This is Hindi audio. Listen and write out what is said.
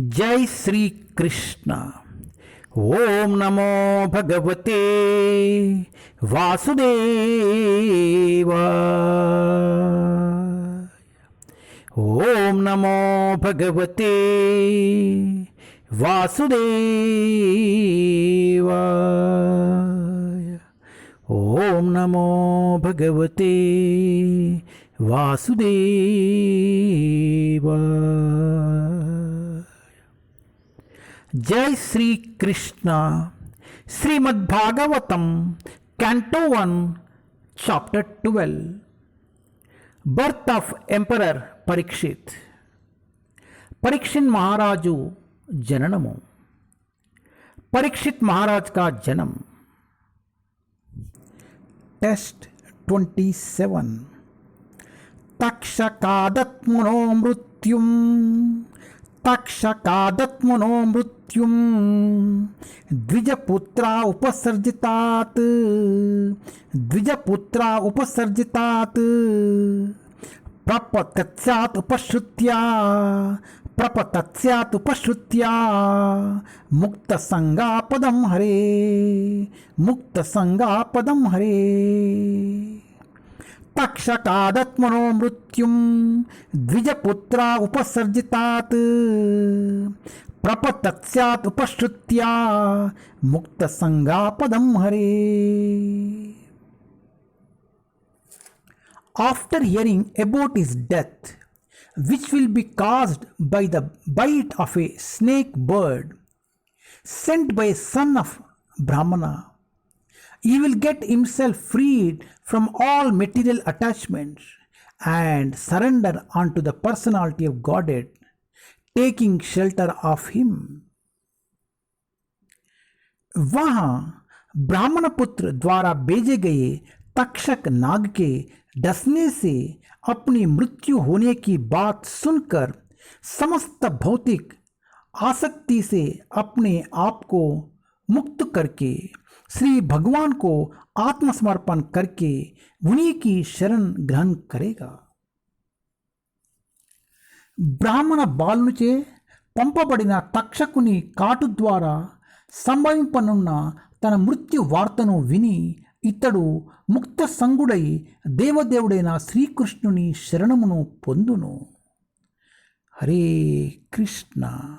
जय श्री कृष्ण। ओम नमो भगवते वासुदेवाय। ओम नमो भगवते वासुदेवाय। ओम नमो भगवते वासुदेवाय। जय Shri Krishna. Srimad Bhagavatam canto 1 chapter 12 birth of emperor Parikshit. Parikshit महाराजु जननमु। परीक्षित महाराज का जन्म। टेस्ट 27। तक्षकादत्मनो मृत्युम तक्षकादत्मनो मृत्युम द्विजपुत्रा उपसर्जितात् प्रपतत्स्यात् उपश्रुत्या मुक्तसंगापदं हरे। तक्षकादत्मनो मृत्युम द्विजपुत्रा उपसर्जितात् प्रपतत्स्यात् उपश्रुत्या मुक्तसंगापदं हरे। After hearing about his death, which will be caused by the bite of a snake bird sent by a son of Brahmana, he will get himself freed from all material attachments and surrender unto the personality of Godhead, taking shelter of him. वहां ब्राह्मण पुत्र द्वारा भेजे गए तक्षक नाग के डसने से अपनी मृत्यु होने की बात सुनकर समस्त भौतिक आसक्ति से अपने आप को मुक्त करके श्री भगवान को आत्मसमर्पण करके उन्हीं की शरण ग्रहण करेगा। బ్రాహ్మణ బాలునిచే పంపబడిన తక్షకుని కాటు ద్వారా సంభవింపనున్న తన మృత్యు వార్తను విని ఇతడు ముక్త సంగుడై దేవదేవుడైన శ్రీకృష్ణుని శరణమును పొందును. హరే కృష్ణ.